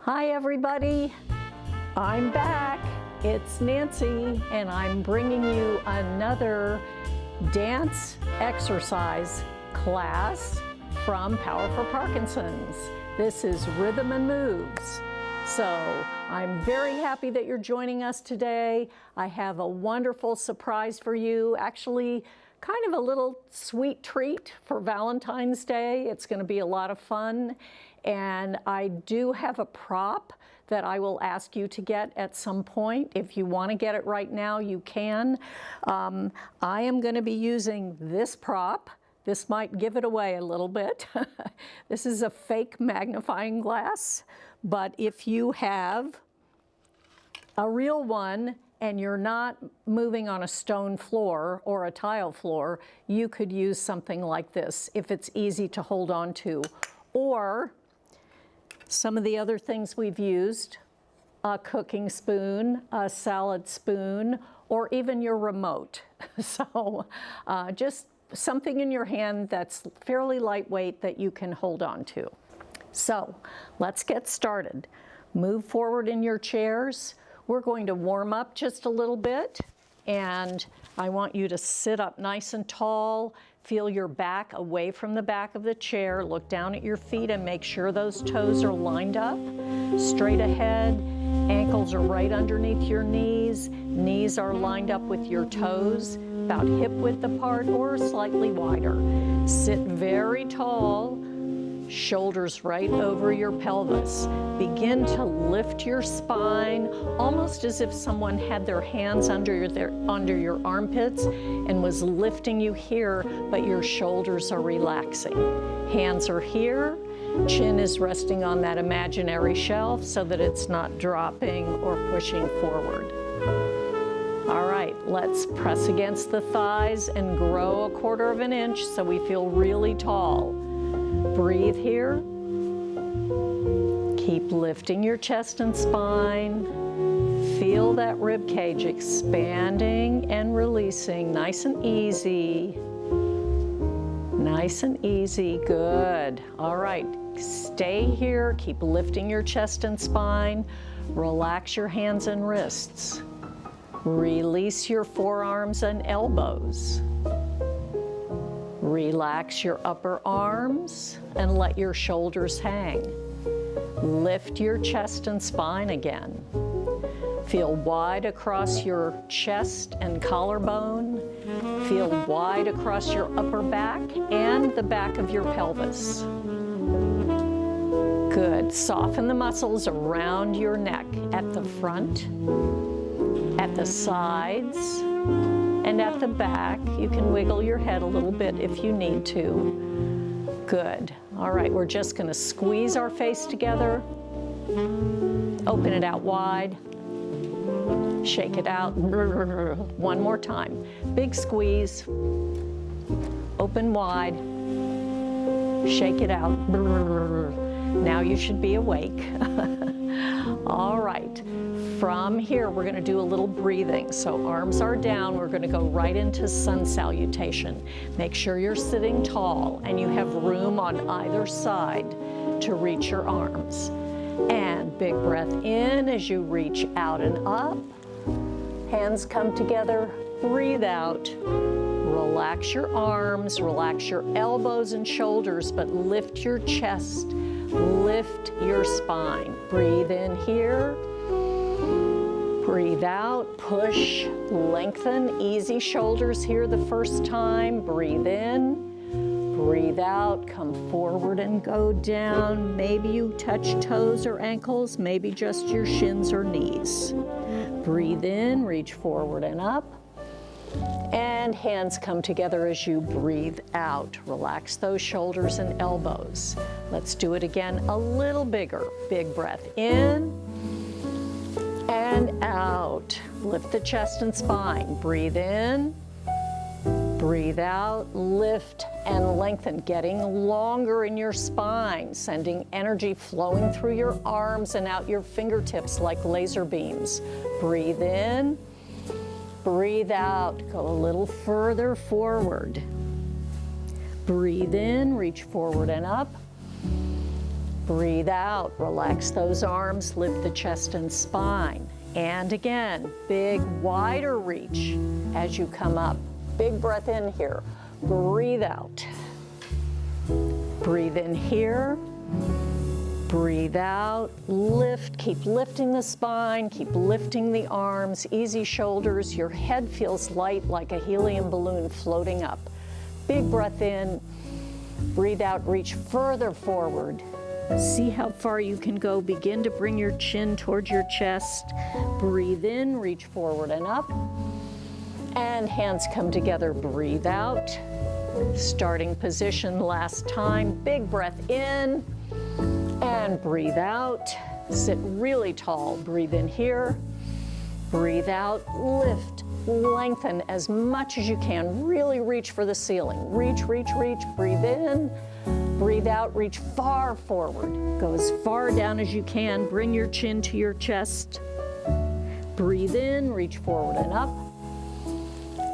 Hi everybody, I'm back. It's Nancy and I'm bringing you another dance exercise class from Power for Parkinsons. This is Rhythm and Moves. So I'm very happy that you're joining us today. I have a wonderful surprise for you, actually kind of a little sweet treat for Valentine's Day. It's going to be a lot of fun. And I do have a prop that I will ask you to get at some point. If you want to get it right now, you can. I am going to be using this prop. This might give it away a little bit. This is a fake magnifying glass, but if you have a real one and you're not moving on a stone floor or a tile floor, you could use something like this if it's easy to hold on to. Or some of the other things we've used, a cooking spoon, a salad spoon, or even your remote. So just something in your hand that's fairly lightweight that you can hold on to. So let's get started. Move forward in your chairs. We're going to warm up just a little bit, and I want you to sit up nice and tall. Feel your back away from the back of the chair. Look down at your feet and make sure those toes are lined up. Straight ahead, ankles are right underneath your knees. Knees are lined up with your toes, about hip width apart or slightly wider. Sit very tall, shoulders right over your pelvis. Begin to lift your spine, almost as if someone had their hands under your armpits and was lifting you here, but your shoulders are relaxing. Hands are here, chin is resting on that imaginary shelf so that it's not dropping or pushing forward. All right, let's press against the thighs and grow 1/4 of an inch so we feel really tall. Breathe here. Keep lifting your chest and spine. Feel that rib cage expanding and releasing, nice and easy. Nice and easy, good. All right, stay here, keep lifting your chest and spine. Relax your hands and wrists. Release your forearms and elbows. Relax your upper arms and let your shoulders hang. Lift your chest and spine again. Feel wide across your chest and collarbone. Feel wide across your upper back and the back of your pelvis. Good. Soften the muscles around your neck at the front, at the sides, and at the back. You can wiggle your head a little bit if you need to. Good. All right, we're just going to squeeze our face together. Open it out wide. Shake it out. One more time. Big squeeze. Open wide. Shake it out. Now you should be awake. All right. From here, we're going to do a little breathing. So arms are down. We're going to go right into sun salutation. Make sure you're sitting tall and you have room on either side to reach your arms. And big breath in as you reach out and up. Hands come together. Breathe out. Relax your arms, relax your elbows and shoulders, but lift your chest, lift your spine. Breathe in here. Breathe out, push, lengthen, easy shoulders here the first time. Breathe in, breathe out, come forward and go down. Maybe you touch toes or ankles, maybe just your shins or knees. Breathe in, reach forward and up. And hands come together as you breathe out. Relax those shoulders and elbows. Let's do it again a little bigger. Big breath in. And out. Lift the chest and spine. Breathe in, breathe out, lift and lengthen, getting longer in your spine, sending energy flowing through your arms and out your fingertips like laser beams. Breathe in, breathe out, go a little further forward. Breathe in, reach forward and up. Breathe out, relax those arms, lift the chest and spine. And again, big, wider reach as you come up. Big breath in here. Breathe out. Breathe in here. Breathe out, lift, keep lifting the spine, keep lifting the arms, easy shoulders. Your head feels light like a helium balloon floating up. Big breath in, breathe out, reach further forward. See how far you can go. Begin to bring your chin towards your chest. Breathe in, reach forward and up. And hands come together, breathe out. Starting position last time, big breath in. And breathe out, sit really tall, breathe in here, breathe out, lift, lengthen as much as you can, really reach for the ceiling. Reach, reach, reach, breathe in, breathe out, reach far forward. Go as far down as you can, bring your chin to your chest. Breathe in, reach forward and up.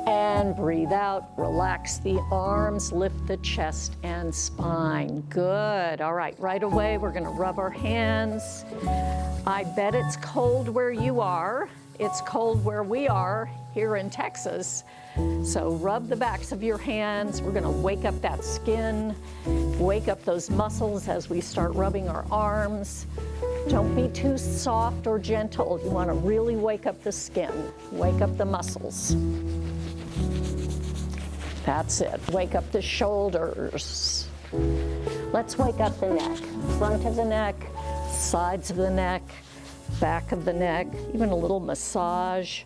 And breathe out, relax the arms, lift the chest and spine. Good, all right, right away we're gonna rub our hands. I bet it's cold where you are. It's cold where we are here in Texas. So rub the backs of your hands. We're gonna wake up that skin, wake up those muscles as we start rubbing our arms. Don't be too soft or gentle. You wanna really wake up the skin, wake up the muscles. That's it. Wake up the shoulders. Let's wake up the neck. Front of the neck, sides of the neck, back of the neck, even a little massage.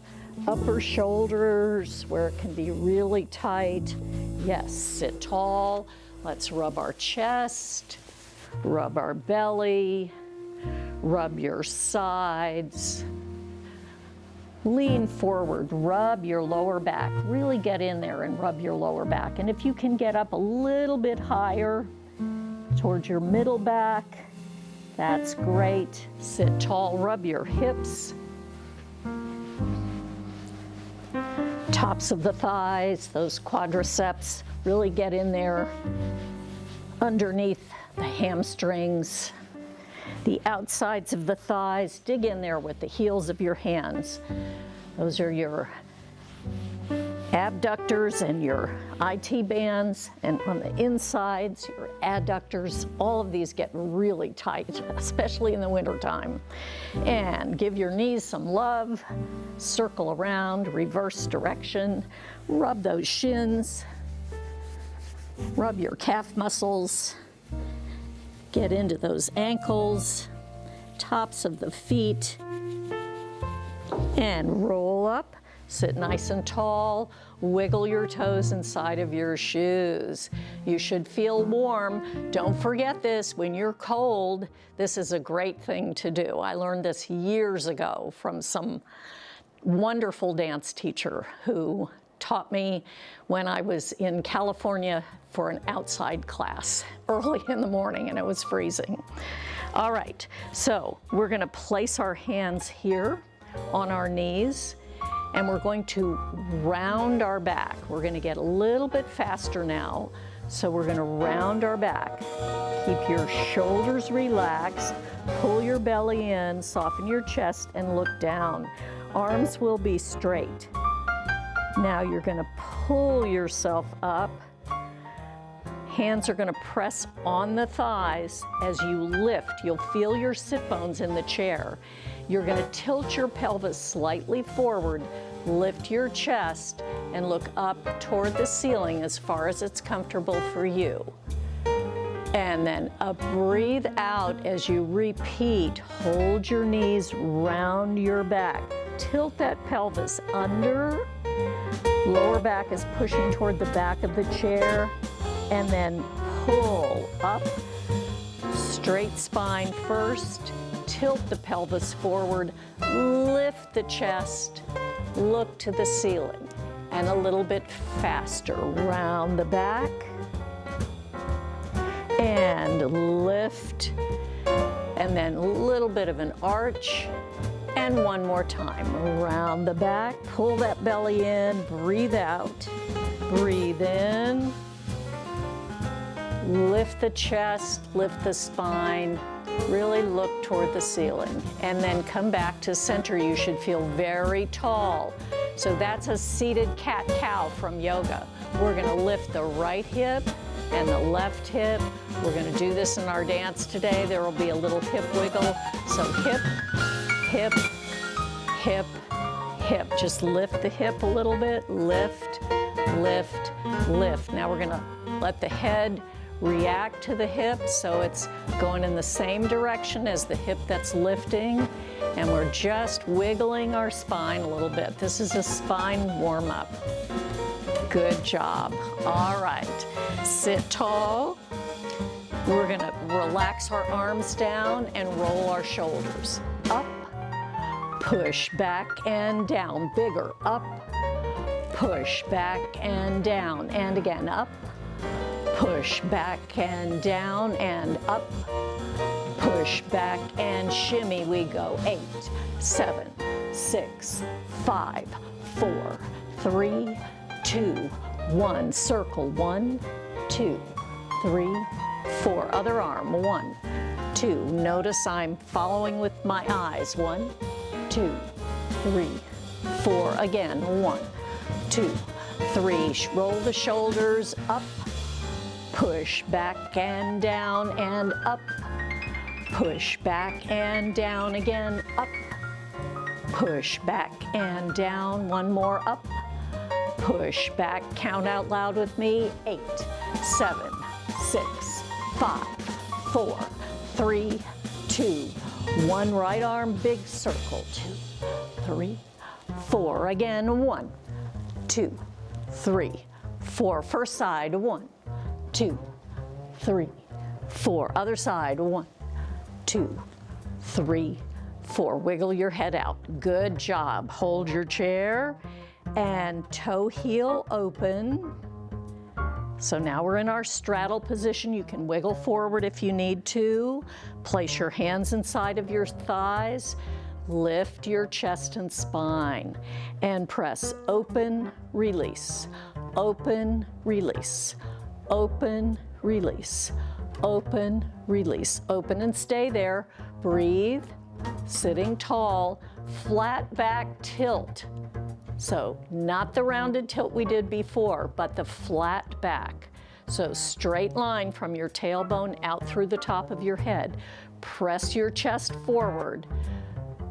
Upper shoulders where it can be really tight. Yes, sit tall. Let's rub our chest, rub our belly, rub your sides. Lean forward, rub your lower back. Really get in there and rub your lower back. And if you can get up a little bit higher towards your middle back, that's great. Sit tall, rub your hips. Tops of the thighs, those quadriceps, really get in there underneath the hamstrings. The outsides of the thighs, dig in there with the heels of your hands. Those are your abductors and your IT bands, and on the insides, your adductors. All of these get really tight, especially in the wintertime. And give your knees some love. Circle around, reverse direction. Rub those shins. Rub your calf muscles. Get into those ankles, tops of the feet, and roll up. Sit nice and tall, wiggle your toes inside of your shoes. You should feel warm. Don't forget this, when you're cold, this is a great thing to do. I learned this years ago from some wonderful dance teacher who taught me when I was in California for an outside class early in the morning, and it was freezing. All right, so we're gonna place our hands here on our knees, and we're going to round our back. We're gonna get a little bit faster now, so we're gonna round our back. Keep your shoulders relaxed, pull your belly in, soften your chest, and look down. Arms will be straight. Now you're gonna pull yourself up. Hands are gonna press on the thighs as you lift. You'll feel your sit bones in the chair. You're gonna tilt your pelvis slightly forward, lift your chest, and look up toward the ceiling as far as it's comfortable for you. And then up, breathe out as you repeat. Hold your knees, round your back. Tilt that pelvis under. Lower back is pushing toward the back of the chair, and then pull up. Straight spine first, tilt the pelvis forward, lift the chest, look to the ceiling, and a little bit faster. Round the back, and lift, and then a little bit of an arch. And one more time, around the back, pull that belly in, breathe out, breathe in, lift the chest, lift the spine, Really look toward the ceiling. And then come back to center. You should feel very tall. So that's a seated cat-cow from yoga. We're gonna lift the right hip and the left hip. We're gonna do this in our dance today. There will be a little hip wiggle. So hip, hip, hip, hip. Just lift the hip a little bit. Lift, lift, lift. Now we're gonna let the head react to the hip, so it's going in the same direction as the hip that's lifting, and we're just wiggling our spine a little bit. This is a spine warm-up. Good job. All right, sit tall. We're gonna relax our arms down and roll our shoulders. Up, push back and down, bigger, up, push back and down, and again, up, push back and down and up, push back and shimmy we go. 8, 7, 6, 5, 4, 3, 2, 1. Circle. 1, 2, 3, 4. Other arm. 1, 2. Notice I'm following with my eyes. 1, 2, 3, 4. Again. 1, 2, 3. Roll the shoulders up. Push back and down and up. Push back and down again, up. Push back and down, one more, up. Push back, count out loud with me. 8, 7, 6, 5, 4, 3, 2, 1. Right arm, big circle. 2, 3, 4. Again, 1, 2, 3, 4. First side, 1, 2, 3, 4. Other side, 1, 2, 3, 4. Wiggle your head out. Good job. Hold your chair and toe heel open. So now we're in our straddle position. You can wiggle forward if you need to. Place your hands inside of your thighs. Lift your chest and spine and press open, release, open, release, open, release, open, release, open and stay there. Breathe, sitting tall, flat back tilt. So not the rounded tilt we did before, but the flat back. So straight line from your tailbone out through the top of your head. Press your chest forward.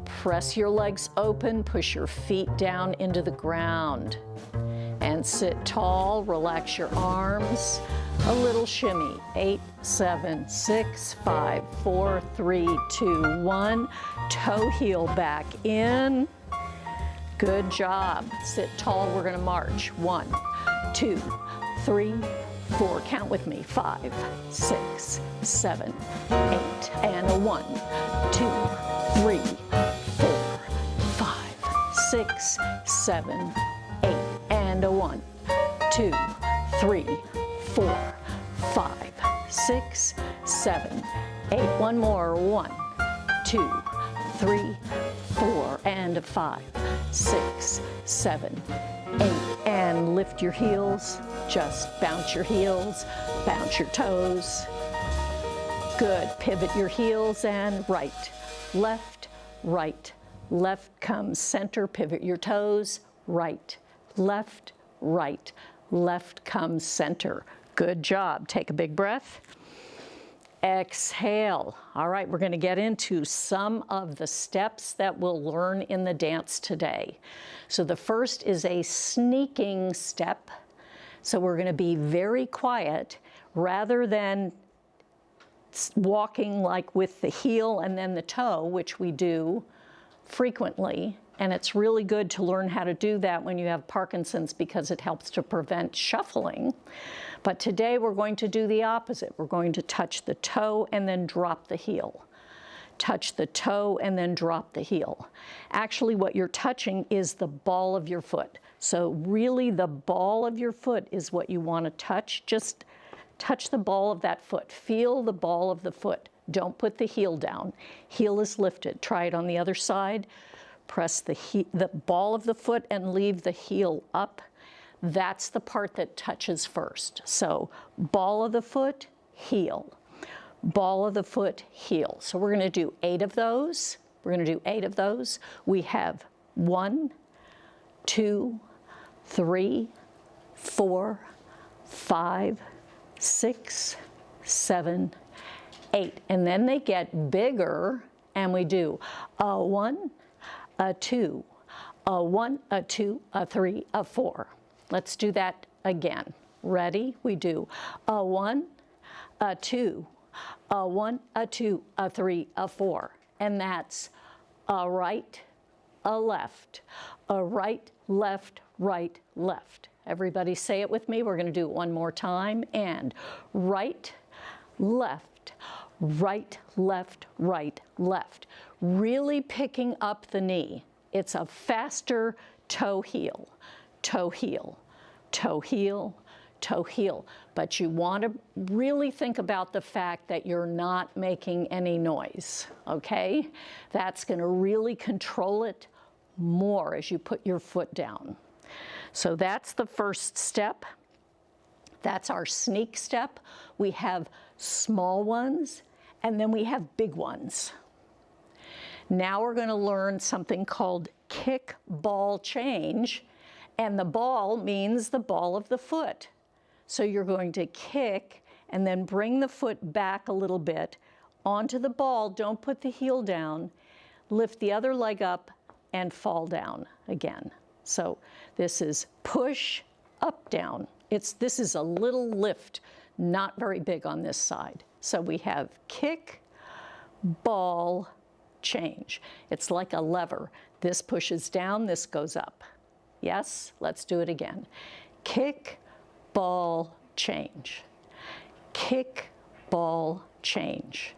Press your legs open, push your feet down into the ground. And sit tall, relax your arms. A little shimmy. 8, 7, 6, 5, 4, 3, 2, 1. Toe heel back in. Good job. Sit tall, we're gonna march. 1, 2, 3, 4. Count with me. 5, 6, 7, 8. And a 1, 2, 3, 4, 5, 6, 7, 8. And a 1, 2, 3, 4, 5, 6, 7, 8. One more. 1, 2, 3, 4, and a 5, 6, 7, 8. And lift your heels. Just bounce your heels, bounce your toes. Good. Pivot your heels and right, left, right, left comes center. Pivot your toes, right, left, right, left comes center. Good job. Take a big breath. Exhale. All right, we're going to get into some of the steps that we'll learn in the dance today. So the first is a sneaking step. So we're going to be very quiet rather than walking like with the heel and then the toe, which we do frequently. And it's really good to learn how to do that when you have Parkinson's because it helps to prevent shuffling. But today we're going to do the opposite. We're going to touch the toe and then drop the heel. Touch the toe and then drop the heel. Actually, what you're touching is the ball of your foot. So really the ball of your foot is what you want to touch. Just touch the ball of that foot. Feel the ball of the foot. Don't put the heel down. Heel is lifted. Try it on the other side. Press the ball of the foot and leave the heel up. That's the part that touches first. So ball of the foot, heel. ball of the foot, heel. So we're going to do 8 of those. We're going to do 8 of those. We have 1, 2, 3, 4, 5, 6, 7, 8. And then they get bigger, and we do a 1, a 2, a 1, a 2, a 3, a 4. Let's do that again. Ready? We do a 1, a 2, a 1, a 2, a 3, a 4. And that's a right, a left, a right, left, right, left. Everybody say it with me. We're going to do it one more time. And right, left, right, left, right, left. Really picking up the knee. It's a faster toe heel, toe heel, toe heel, toe heel. But you want to really think about the fact that you're not making any noise, okay? That's going to really control it more as you put your foot down. So that's the first step. That's our sneak step. We have small ones, and then we have big ones. Now we're going to learn something called kick ball change, and the ball means the ball of the foot. So you're going to kick and then bring the foot back a little bit onto the ball. Don't put the heel down. Lift the other leg up and fall down again. So this is push, up, down. This is a little lift, not very big on this side. So we have kick, ball, change. It's like a lever. This pushes down, this goes up. Yes? Let's do it again. Kick, ball, change. Kick, ball, change.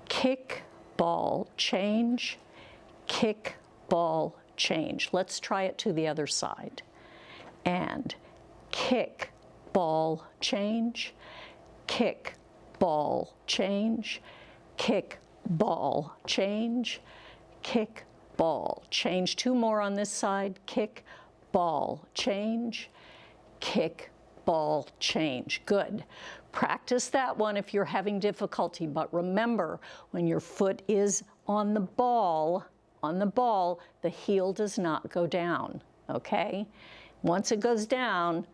Kick, ball, change. Kick, ball, change. Let's try it to the other side. And kick, ball, change. Kick, ball, change. Kick, ball, change. Kick, ball, change. 2 more on this side. Kick, ball, change. Kick, ball, change. Good. Practice that one if you're having difficulty, but remember, when your foot is on the ball, the heel does not go down, okay? Once it goes down,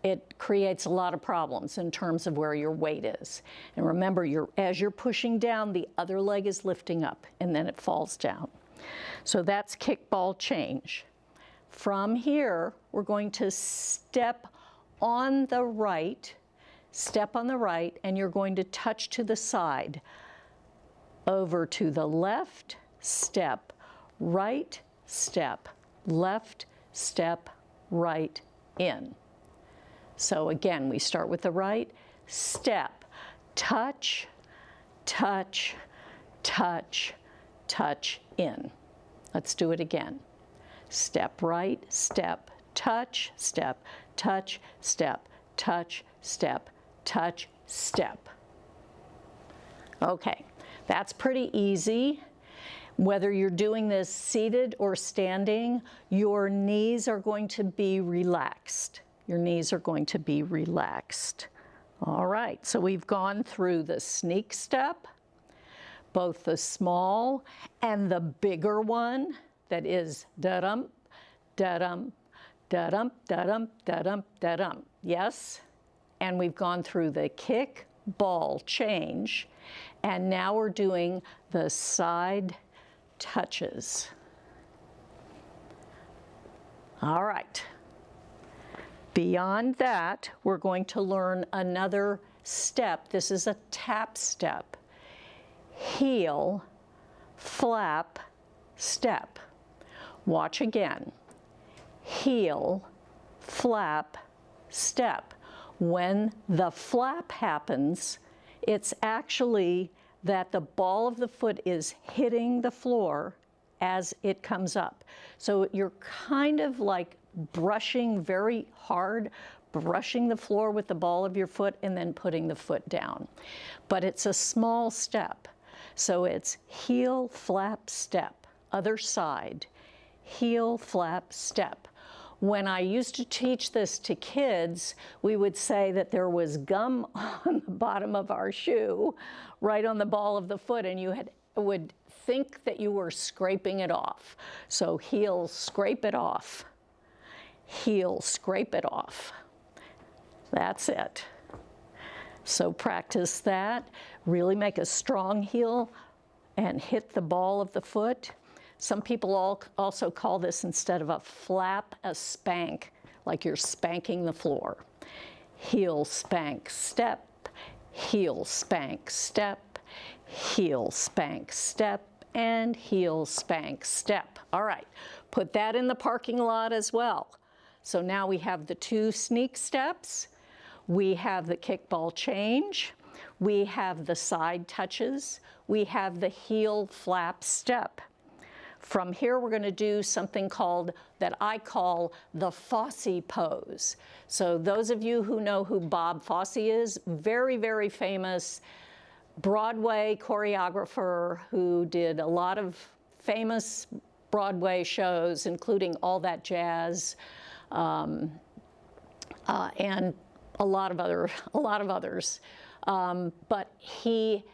it creates a lot of problems in terms of where your weight is. And remember, as you're pushing down, the other leg is lifting up, and then it falls down. So that's kick, ball, change. From here, we're going to step on the right, and you're going to touch to the side. Over to the left, step, right, step, left, step, right, in. So again, we start with the right, step, touch, touch, touch, touch, in. Let's do it again. Step right, step, touch, step, touch, step, touch, step, touch, step. Okay, that's pretty easy. Whether you're doing this seated or standing, your knees are going to be relaxed. Your knees are going to be relaxed. All right, so we've gone through the sneak step, both the small and the bigger one that is da-dum, da-dum, da-dum, da-dum, da-dum, da-dum. Yes? And we've gone through the kick, ball, change, and now we're doing the side touches. All right. Beyond that, we're going to learn another step. This is a tap step. Heel, flap, step. Watch again. Heel, flap, step. When the flap happens, it's actually that the ball of the foot is hitting the floor as it comes up. So you're kind of like brushing very hard, brushing the floor with the ball of your foot and then putting the foot down. But it's a small step. So it's heel, flap, step. Other side. Heel, flap, step. When I used to teach this to kids, we would say that there was gum on the bottom of our shoe, right on the ball of the foot, and you would think that you were scraping it off. So heel, scrape it off. Heel, scrape it off. That's it. So practice that. Really make a strong heel and hit the ball of the foot. Some people also call this, instead of a flap, a spank, like you're spanking the floor. Heel, spank, step, heel, spank, step, heel, spank, step, and heel, spank, step. All right, put that in the parking lot as well. So now we have the 2 sneak steps, we have the kickball change, we have the side touches, we have the heel flap step. From here, we're going to do something that I call the Fosse pose. So those of you who know who Bob Fosse is, very, very famous Broadway choreographer who did a lot of famous Broadway shows, including All That Jazz, and a lot of others. But he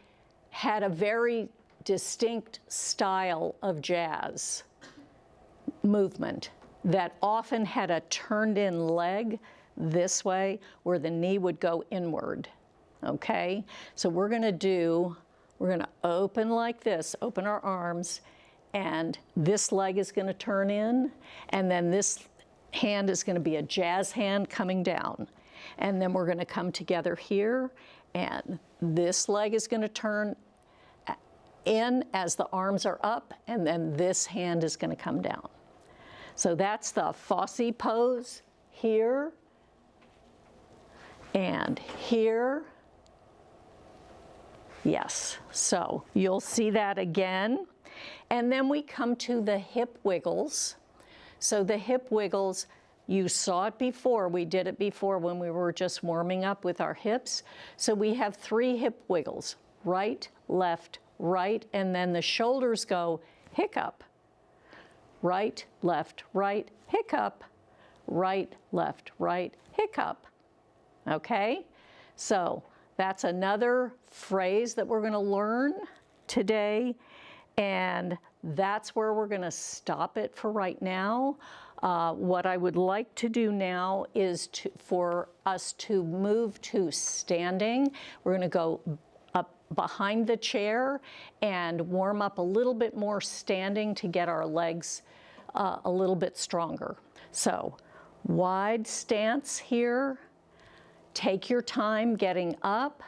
had a very distinct style of jazz movement that often had a turned-in leg this way, where the knee would go inward, okay? So we're gonna open like this, open our arms, and this leg is gonna turn in, and then this hand is gonna be a jazz hand coming down. And then we're gonna come together here, and this leg is gonna turn in as the arms are up, and then this hand is going to come down. So that's the Fosse pose here and here. Yes, so you'll see that again. And then we come to the hip wiggles. So the hip wiggles, you saw it before, we did it before when we were just warming up with our hips. So we have 3 hip wiggles, right, left, right, and then the shoulders go hiccup, right, left, right, hiccup, right, left, right, hiccup, okay? So that's another phrase that we're going to learn today, and that's where we're going to stop it for right now. What I would like to do now is for us to move to standing. We're going to go up behind the chair and warm up a little bit more standing to get our legs a little bit stronger. So wide stance here. Take your time getting up.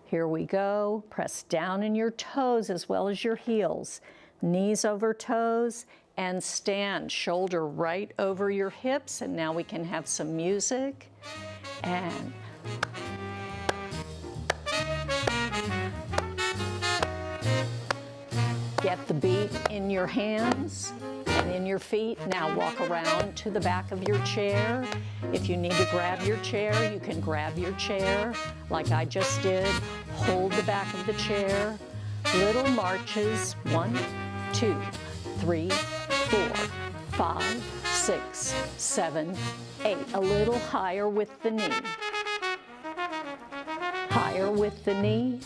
Here we go. Press down in your toes as well as your heels. Knees over toes, and stand, shoulder right over your hips. And now we can have some music. And get the beat in your hands and in your feet. Now walk around to the back of your chair. If you need to grab your chair, you can grab your chair like I just did. Hold the back of the chair. Little marches, 1, 2, 3, 4, 5, 6, 7, 8. A little higher with the knee. Higher with the knee.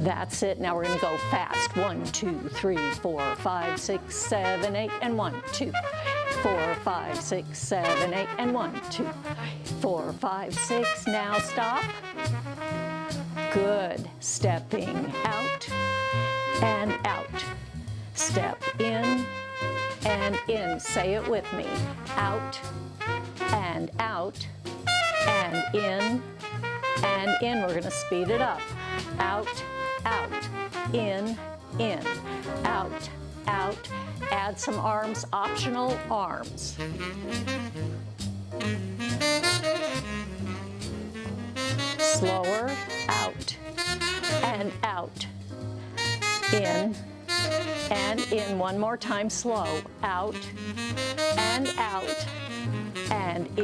That's it. Now we're going to go fast. 1, 2, 3, 4, 5, 6, 7, 8, and 1, 2, 4, 5, 6, 7, 8, and 1, 2, 4, 5, 6. Now stop. Good. Stepping out and out. Step in and in. Say it with me. Out and out and in and in. We're going to speed it up. Out, out, in, out, out. Add some arms, optional arms. Slower, out and out. In and in. One more time, slow. Out and out and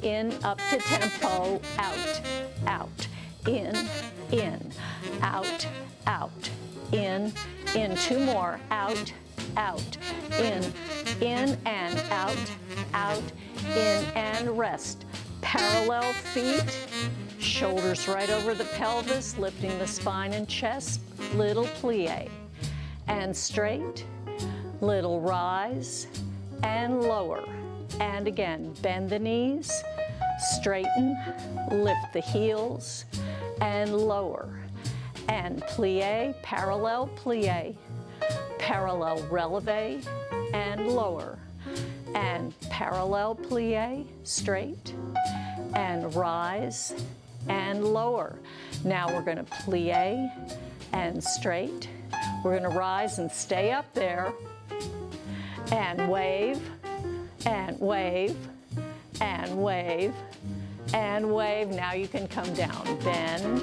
in, up to tempo. Out, out, in, out, out, in, in, 2 more, out, out, in and out, in and rest. Parallel feet, shoulders right over the pelvis, lifting the spine and chest, little plie, and straight, little rise, and lower. And again, bend the knees, straighten, lift the heels, and lower. And plie, parallel releve, and lower. And parallel plie, straight, and rise, and lower. Now we're gonna plie and straight. We're gonna rise and stay up there, and wave, and wave, and wave, and wave. Now you can come down, bend,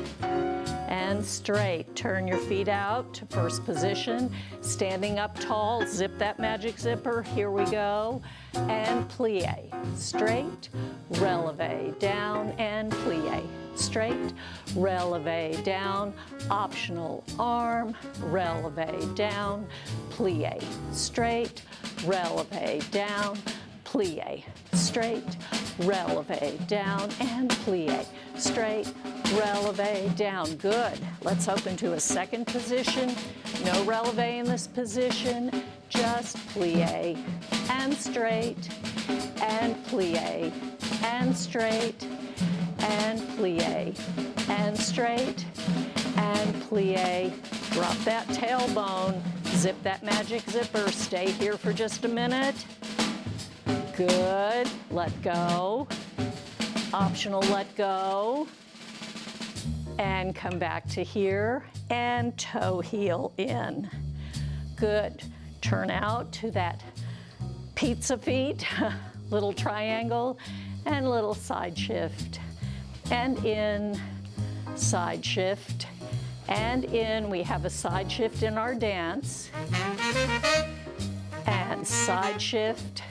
and straight. Turn your feet out to first position, standing up tall, zip that magic zipper, here we go, and plie, straight, releve, down, and plie, straight, releve, down, optional arm, releve, down, plie, straight, releve, down, plie, straight, releve, down, and plie, straight, releve, down. Good. Let's open to a second position. No releve in this position, just plie and straight, and plie and straight, and plie and straight, and plie. Drop that tailbone, zip that magic zipper. Stay here for just a minute. Good. Let go. Optional let go. And come back to here and toe heel in. Good. Turn out to that pizza feet, little triangle, and little side shift. And in, side shift, and in. We have a side shift in our dance. And side shift,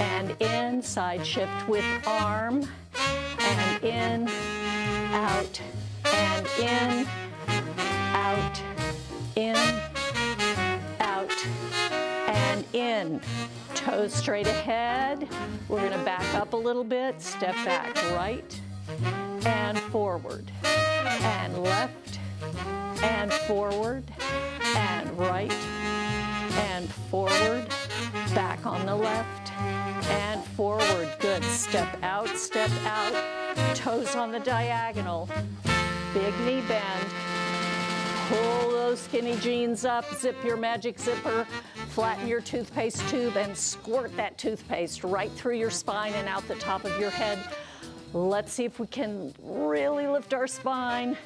and in, side shift with arm, and in, out, and in, out, in, out, and in. Toes straight ahead. We're gonna back up a little bit, step back right, and forward, and left, and forward, and right, and forward, back on the left, and forward. Good. Step out, toes on the diagonal, big knee bend, pull those skinny jeans up, zip your magic zipper, flatten your toothpaste tube, and squirt that toothpaste right through your spine and out the top of your head. Let's see if we can really lift our spine.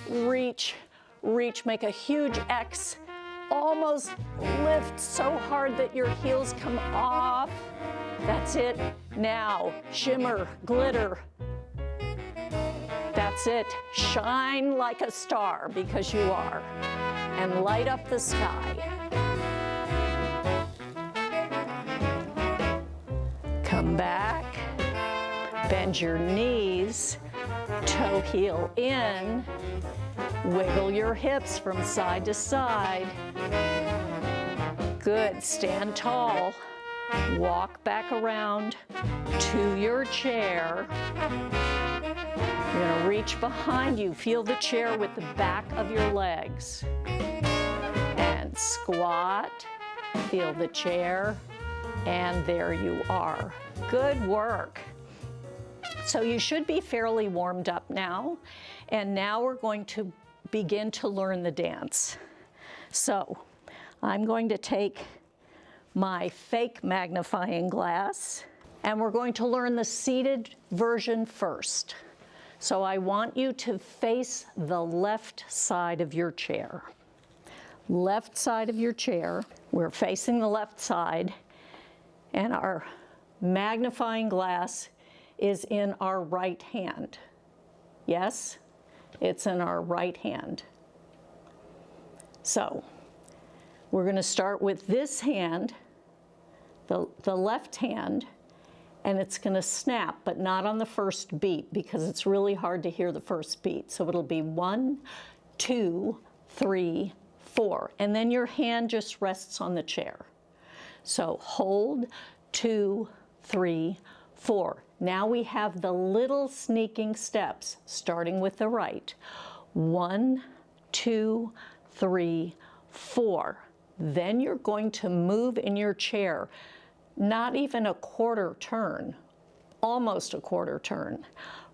Reach, reach, make a huge X. Almost lift so hard that your heels come off. That's it. Now, shimmer, glitter. That's it. Shine like a star, because you are. And light up the sky. Come back. Bend your knees. Toe heel in. Wiggle your hips from side to side. Good. Stand tall. Walk back around to your chair. You're gonna reach behind you. Feel the chair with the back of your legs. And squat. Feel the chair. And there you are. Good work. So you should be fairly warmed up now. And now we're going to begin to learn the dance. So I'm going to take my fake magnifying glass, and we're going to learn the seated version first. So I want you to face the left side of your chair. Left side of your chair. We're facing the left side, and our magnifying glass is in our right hand. Yes? It's in our right hand. So we're going to start with this hand, the left hand, and it's going to snap, but not on the first beat, because it's really hard to hear the first beat. So it'll be 1, 2, 3, 4, and then your hand just rests on the chair. So hold, 2, 3, 4. Now we have the little sneaking steps, starting with the right. 1, 2, 3, 4. Then you're going to move in your chair, not even a quarter turn, almost a quarter turn.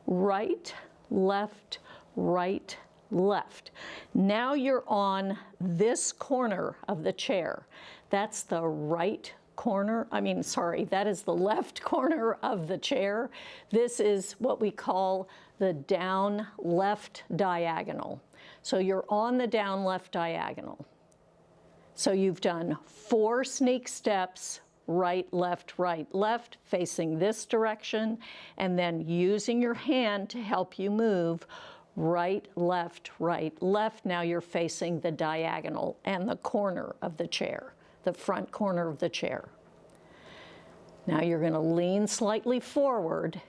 Right, left, right, left. Now you're on this corner of the chair. That's the right corner, that is the left corner of the chair. This is what we call the down left diagonal. So you're on the down left diagonal. So you've done 4 sneak steps, right, left, facing this direction, and then using your hand to help you move right, left. Now you're facing the diagonal and the corner of the chair, the front corner of the chair. Now you're going to lean slightly forward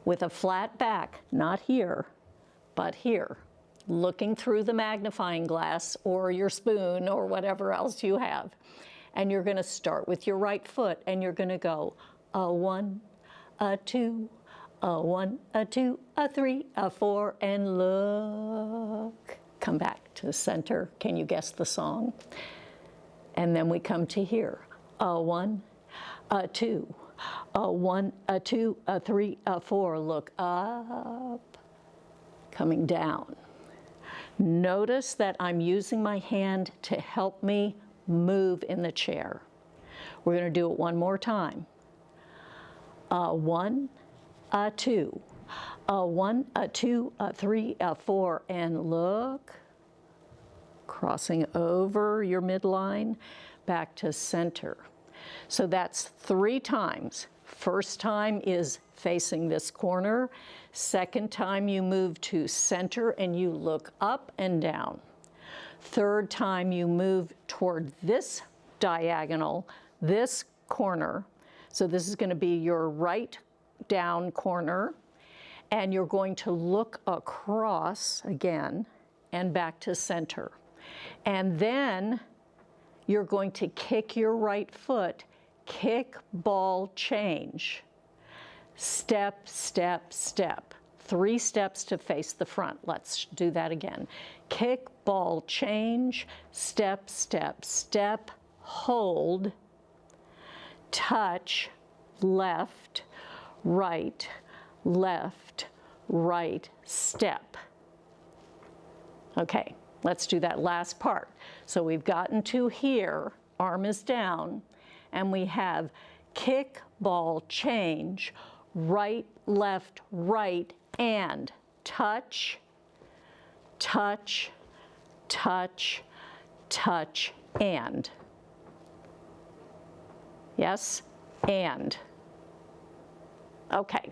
with a flat back, not here, but here, looking through the magnifying glass or your spoon or whatever else you have. And you're going to start with your right foot, and you're going to go a 1, a 2, a 1, a 2, a 3, a 4, and look. Come back to the center. Can you guess the song? And then we come to here. A 1, a 2, a 1, a 2, a 3, a 4. Look up. Coming down. Notice that I'm using my hand to help me move in the chair. We're going to do it one more time. A 1, a 2, a 1, a 2, a 3, a 4, and look. Crossing over your midline, back to center. So that's 3 times. First time is facing this corner. Second time you move to center and you look up and down. Third time you move toward this diagonal, this corner. So this is going to be your right down corner. And you're going to look across again and back to center. And then you're going to kick your right foot, kick, ball, change. Step, step, step. 3 steps to face the front. Let's do that again. Kick, ball, change, step, step, step, hold, touch, left, right, step. Okay, let's do that last part. So we've gotten to here, arm is down, and we have kick, ball, change, right, left, and touch, touch, touch, touch, and. Yes, and. Okay,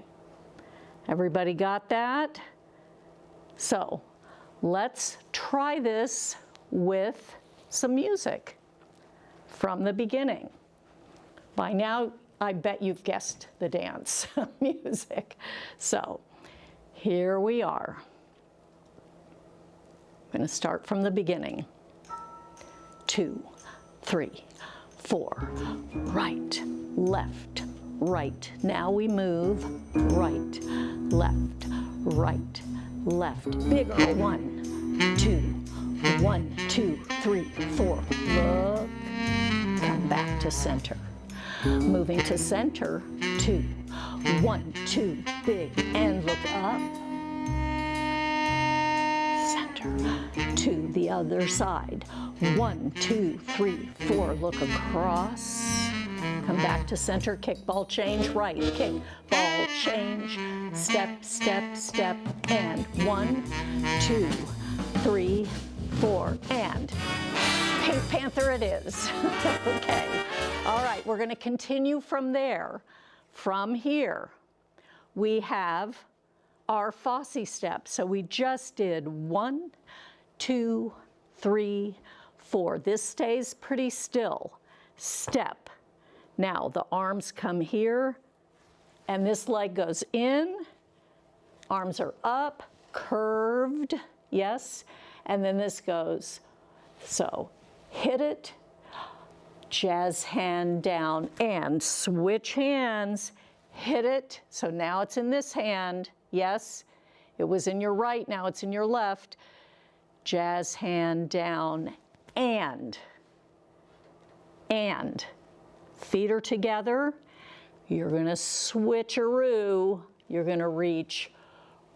everybody got that? So let's try this with some music from the beginning. By now, I bet you've guessed the dance music. So here we are. I'm going to start from the beginning. 2, 3, 4, right, left, right. Now we move right, left. Bigger. 1, 2, 1, 2, 3, 4. Look. Come back to center. Moving to center. 2, 1, 2, big, and look up. Center. To the other side. 1, 2, 3, 4. Look across. Come back to center. Kick, ball, change. Right. Kick, ball, change. Step, step, step. And 1, 2, 3, 4. And Pink Panther it is. Okay. All right. We're going to continue from there. From here, we have our Fosse step. So we just did 1, 2, 3, 4. This stays pretty still. Step. Now the arms come here, and this leg goes in. Arms are up, curved, yes. And then this goes So hit it, jazz hand down, and switch hands, hit it. So now it's in this hand, yes. It was in your right, now it's in your left. Jazz hand down, and. Feet are together. You're gonna switcheroo. You're gonna reach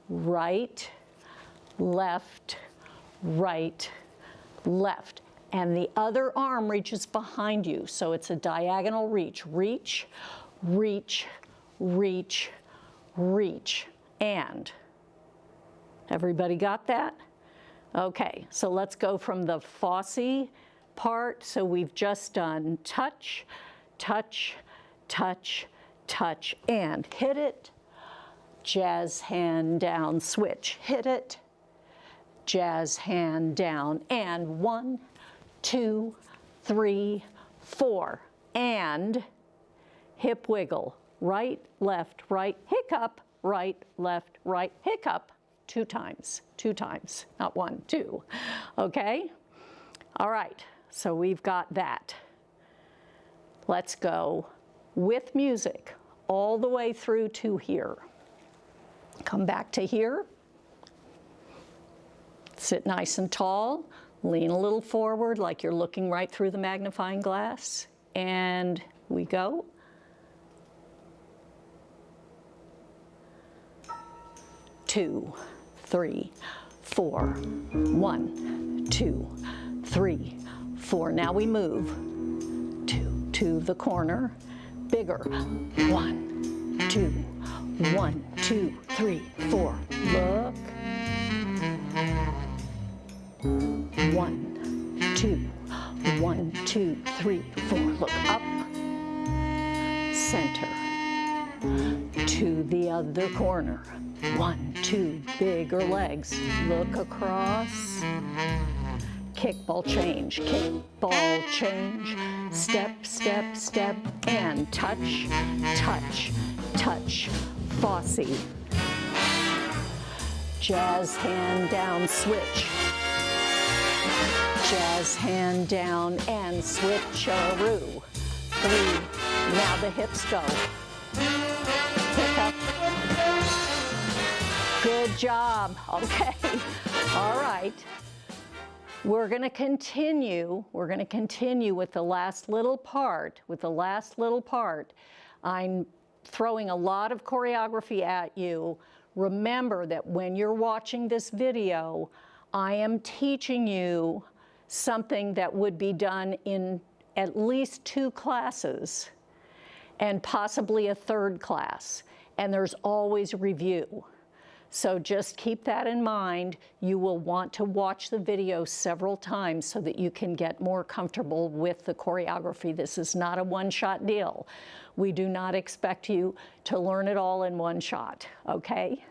right, left, right, left. And the other arm reaches behind you. So it's a diagonal reach. Reach, reach, reach, reach, and. Everybody got that? Okay, so let's go from the Fosse part. So we've just done touch, touch, touch, touch, and hit it, jazz hand down, switch, hit it, jazz hand down, and 1, 2, 3, 4, and hip wiggle, right, left, right, hiccup, right, left, right, hiccup, 2 times, not 1, 2, okay? All right, so we've got that. Let's go with music all the way through to here. Come back to here. Sit nice and tall. Lean a little forward like you're looking right through the magnifying glass. And we go. Two, 3, 4. 1, 2, 3, 4. Now we move to the corner. Bigger. 1, 2, 1, 2, 3, 4. Look. 1, 2, 1, 2, 3, 4. Look up. Center. To the other corner. 1, 2, bigger legs. Look across. Kickball change, kickball change. Step, step, step, and touch, touch, touch. Fosse. Jazz hand down, switch. Jazz hand down and switcheroo. 3. Now the hips go. Pick up. Good job. Okay. All right. We're going to continue with the last little part. I'm throwing a lot of choreography at you. Remember that when you're watching this video, I am teaching you something that would be done in at least 2 classes and possibly a 3rd class. And there's always review. So just keep that in mind. You will want to watch the video several times so that you can get more comfortable with the choreography. This is not a one-shot deal. We do not expect you to learn it all in one shot, okay?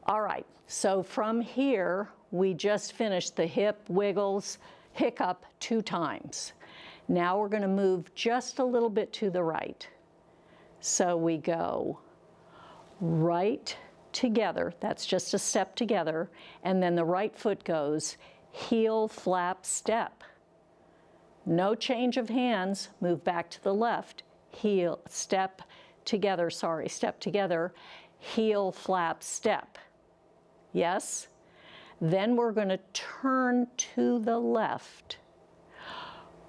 All right, so from here, we just finished the hip wiggles, hiccup 2 times. Now we're gonna move just a little bit to the right. So we go right, together, that's just a step together, and then the right foot goes heel, flap, step. No change of hands, move back to the left, heel, step together, step together, heel, flap, step. Yes? Then we're going to turn to the left.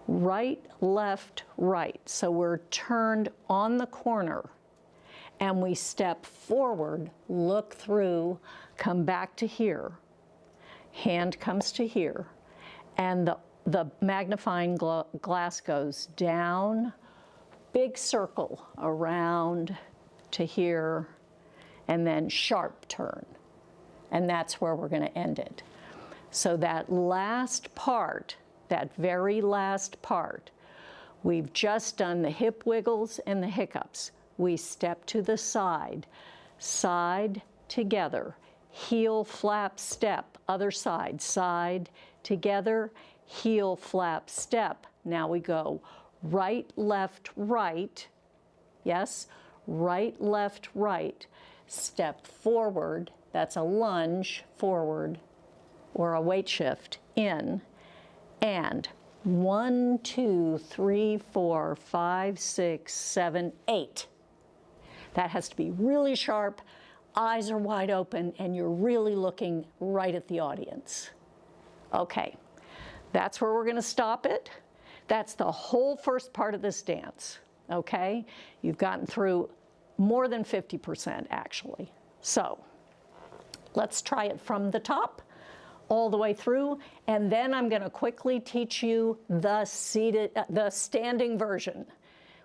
Right, left, right. So we're turned on the corner. And we step forward, look through, come back to here. Hand comes to here. And the magnifying glass goes down, big circle around to here, and then sharp turn. And that's where we're going to end it. So that last part, that very last part, we've just done the hip wiggles and the hiccups. We step to the side, side together, heel, flap, step, other side, side together, heel, flap, step. Now we go right, left, right, yes, right, left, right, step forward, that's a lunge forward, or a weight shift, in, And 1, 2, 3, 4, 5, 6, 7, 8. That has to be really sharp, eyes are wide open, and you're really looking right at the audience. Okay, that's where we're going to stop it. That's the whole first part of this dance, okay? You've gotten through more than 50% actually. So let's try it from the top all the way through, and then I'm going to quickly teach you the standing version,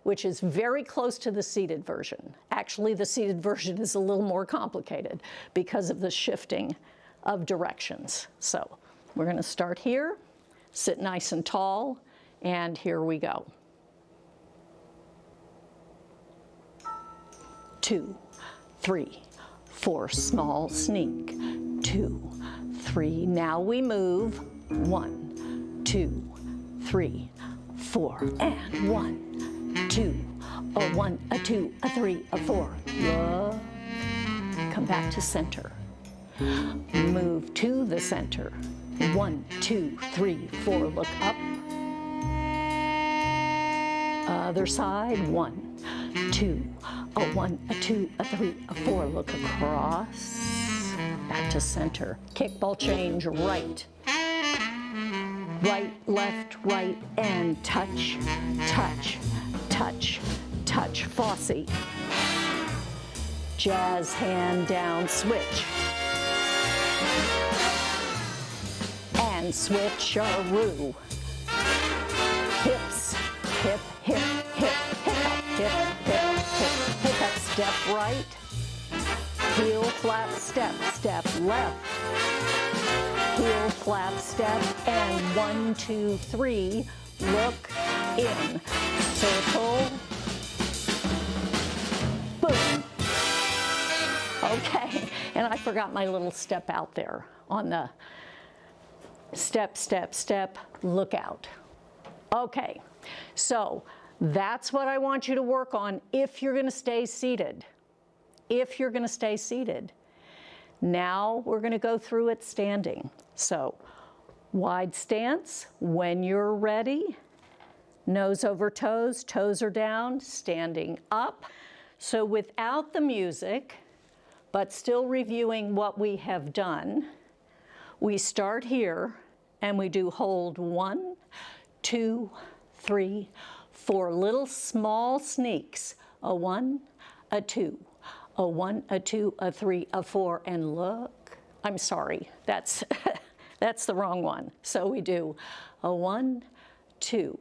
which is very close to the seated version. Actually, the seated version is a little more complicated because of the shifting of directions. So we're going to start here, sit nice and tall, and here we go. 2, 3, 4, small sneak. 2, 3, now we move. 1, 2, 3, 4, and 1, 2, a 1, a 2, a 3, a 4. Look. Come back to center. Move to the center. 1, 2, 3, 4, look up. Other side. 1, 2, a 1, a 2, a 3, a 4, look across. Back to center. Kickball change, right. Right, left, right, and touch, touch, touch, touch. Fosse. Jazz hand down, switch. And switcheroo. Hips, hip, hip, hip, hiccup, hip, hip, hip, hiccup. Step right. Heel, flap, step, step left. Heel, flap, step, and 1, 2, 3, look in. Circle. Boom. Okay, and I forgot my little step out there on the step, step, step, look out. Okay, so that's what I want you to work on if you're going to stay seated. If you're going to stay seated. Now we're going to go through it standing. So wide stance, when you're ready, nose over toes, toes are down, standing up. So without the music, but still reviewing what we have done, we start here and we do hold 1, 2, 3, 4 little small sneaks. A 1, a 2, a 1, a 2, a 3, a 4, and look. I'm sorry, that's that's the wrong one. So we do a 1, 2,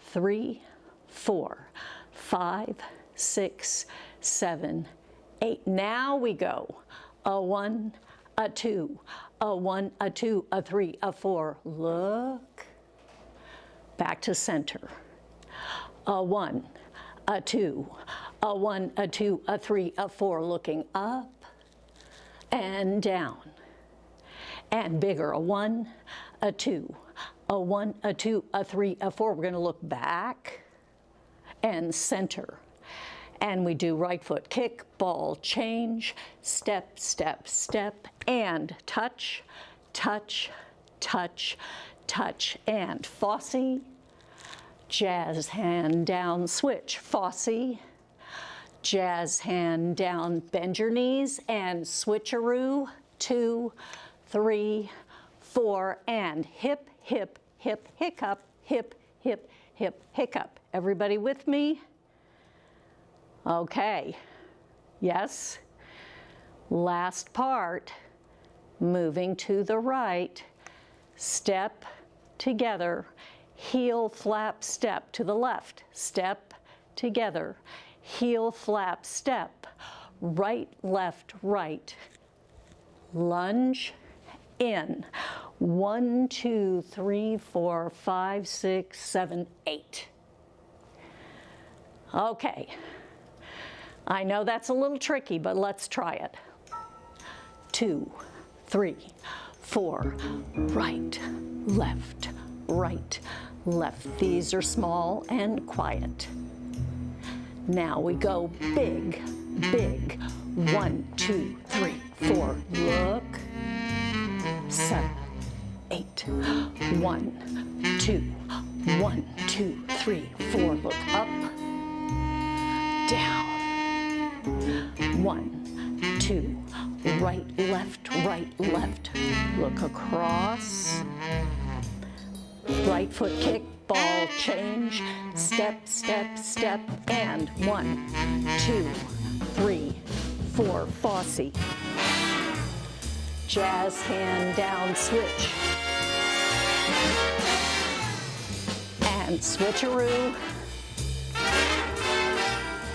3, 4, 5, 6, 7, 8. Now we go a 1, a 2, a 1, a 2, a 3, a 4. Look. Back to center. A 1, a 2, a 1, a 2, a 3, a 4, looking up and down. And bigger, a 1, a 2, a 1, a 2, a 3, a 4. We're going to look back and center. And we do right foot kick, ball change, step, step, step, and touch, touch, touch, touch, and fosse. Jazz hand down, switch, fosse. Jazz hand down, bend your knees, and switcheroo, 2, 3, 4, and hip, hip, hip, hiccup, hip, hip, hip, hiccup. Everybody with me? Okay, yes. Last part, moving to the right, step together, heel, flap, step to the left, step together, heel, flap, step, right, left, right, lunge, in, 1, 2, 3, 4, 5, 6, 7, 8. Okay, I know that's a little tricky, but let's try it. 2, 3, 4, right, left, right, left. These are small and quiet. Now we go big, big. 1, 2, 3, 4. Look. 7, 8. 1, 2, 1, 2, 3, 4. Look up, down. 1, 2, right, left, right, left. Look across. Right foot kick, ball change, step, step, step, and 1, 2, 3, 4, Fosse. Jazz hand down, switch. And switcheroo.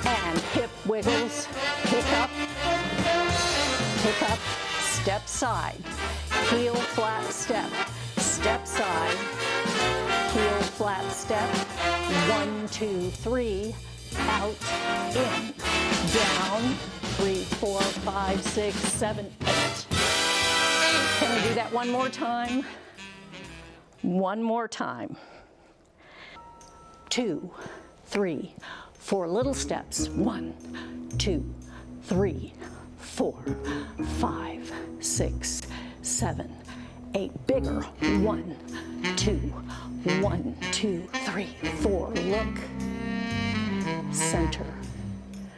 And hip wiggles, pick up, step side, heel flat step, step side, heel flat step, 1, 2, 3, out, in, down, 3, 4, 5, 6, 7, 8. Can we do that one more time? One more time. 2, 3, 4 little steps. 1, 2, 3, 4, 5, 6, 7, 8. Bigger. 1, 2, 1, 2, 3, 4. Look. Center.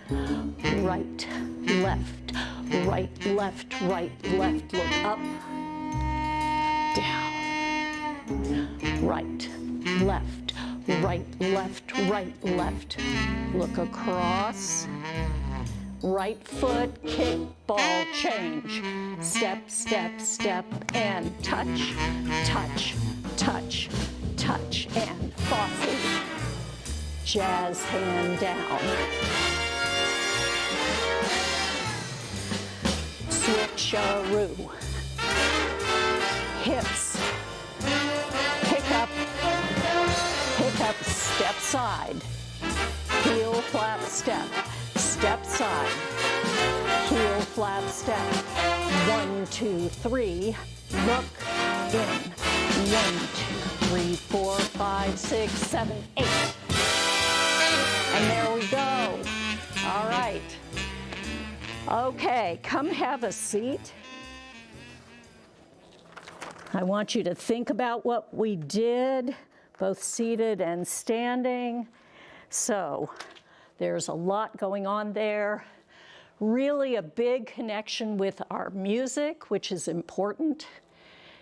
Right, left, right, left, right, left. Look up. Down. Right, left, right, left, right, left. Look across. Right foot, kick, ball, change. Step, step, step, and touch, touch, touch, touch, and Fosse. Jazz hand down. Switcheroo. Hips. Pick up, step side. Heel flat step. Step side, heel flat step, 1, 2, 3, look in, 1, 2, 3, 4, 5, 6, 7, 8. And there we go. All right. Okay, come have a seat. I want you to think about what we did, both seated and standing. So, there's a lot going on there. Really a big connection with our music, which is important.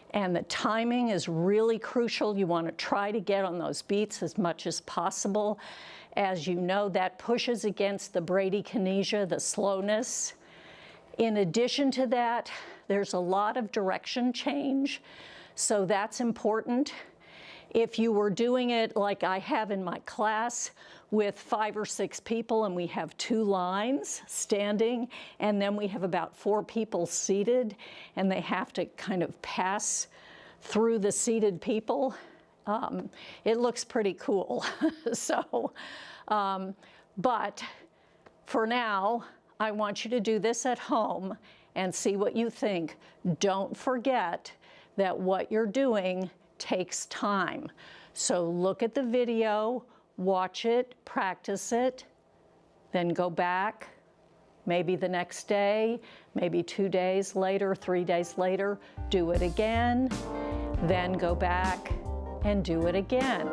And the timing is really crucial. You want to try to get on those beats as much as possible. As you know, that pushes against the bradykinesia, the slowness. In addition to that, there's a lot of direction change, so that's important. If you were doing it like I have in my class with 5 or 6 people and we have 2 lines standing and then we have about 4 people seated and they have to kind of pass through the seated people, it looks pretty cool. But for now, I want you to do this at home and see what you think. Don't forget that what you're doing takes time. So look at the video, watch it, practice it, then go back, maybe the next day, maybe 2 days later, 3 days later, do it again, then go back and do it again.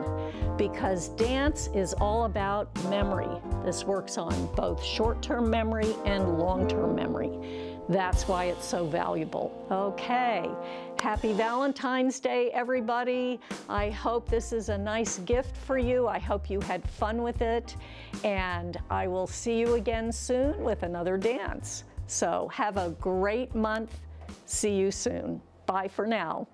Because dance is all about memory. This works on both short-term memory and long-term memory. That's why it's so valuable. Okay, happy Valentine's Day, everybody. I hope this is a nice gift for you. I hope you had fun with it. And I will see you again soon with another dance. So have a great month. See you soon. Bye for now.